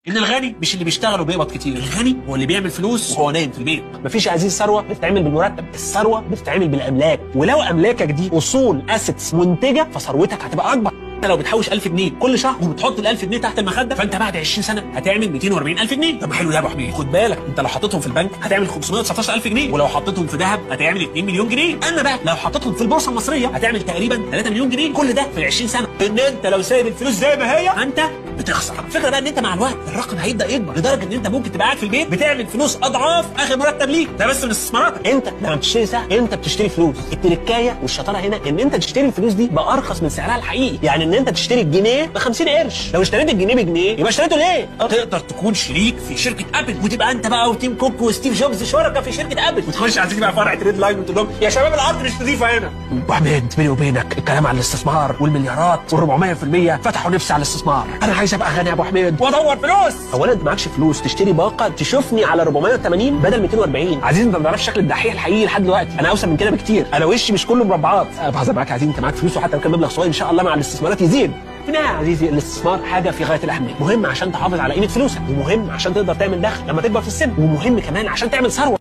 ان الغني مش اللي بيشتغل وبيقبض كتير، الغني هو اللي بيعمل فلوس وهو نايم في البيت. مفيش هذه الثروه بتتعمل بالمرتب، الثروه بتتعمل بالاملاك، ولو املاكك دي اصول اسيتس منتجه فثروتك هتبقى اكبر. انت لو بتحوش 1000 جنيه كل شهر وبتحط ال 1000 جنيه تحت المخده، فانت بعد 20 سنه هتعمل 240000 جنيه. طب حلو ده يا ابو حميد، خد بالك انت لو حطيتهم في البنك هتعمل 519000 جنيه، ولو حطيتهم في ذهب هتعمل 2 مليون جنيه. اما بقى لو حطيتهم في البورصه المصريه هتعمل تقريبا 3 مليون جنيه. كل ده في 20 سنه. ان انت لو سايب الفلوس زي ما هي انت بتخسر. الفكره بقى ان انت مع الوقت الرقم هيبدا يكبر لدرجه ان انت ممكن تبقى قاعد في البيت بتعمل فلوس اضعاف اخر مرتب ليك، ده بس من استثماراتك. انت لما بتشتري سهم انت بتشتري فلوس. التركايه والشطاره هنا ان انت تشتري الفلوس دي بارخص من سعرها الحقيقي، يعني ان انت تشتري الجنيه ب 50 قرش. لو اشتريت الجنيه بجنيه يبقى اشتريته ليه؟ تقدر تكون شريك في شركه ابل وتبقى انت بقى وتيم كوك وستيف جوبز شركاء في شركه ابل، وتخش على بقى فرع تريد لاين وتقول لهم يا شباب الارض مش نظيفه هنا. ابو حميد بيني وبينك الكلام عن الاستثمار والمليارات وال400% فتحوا نفسي على الاستثمار. انا عايز ابقى غني يا ابو حميد وادور فلوس. اولا انت معكش فلوس تشتري باقه تشوفني على 480 بدل 240. عزيزي انت ما تعرفش شكل الدحيح الحقيقي لحد دلوقتي، انا اوسع من كده بكتير، انا وشي مش كله مربعات. انا بهزر معاك يا عزيزي، انت معاك فلوس وحتى لو كان مبلغ صغير ان شاء الله مع الاستثمارات يزيد. في النهايه يا عزيزي الاستثمار حاجه في غايه الاهميه، مهم عشان تحافظ على قيمه فلوسك، ومهم عشان تقدر تعمل دخل لما تكبر في السن، ومهم كمان عشان تعمل ثروه.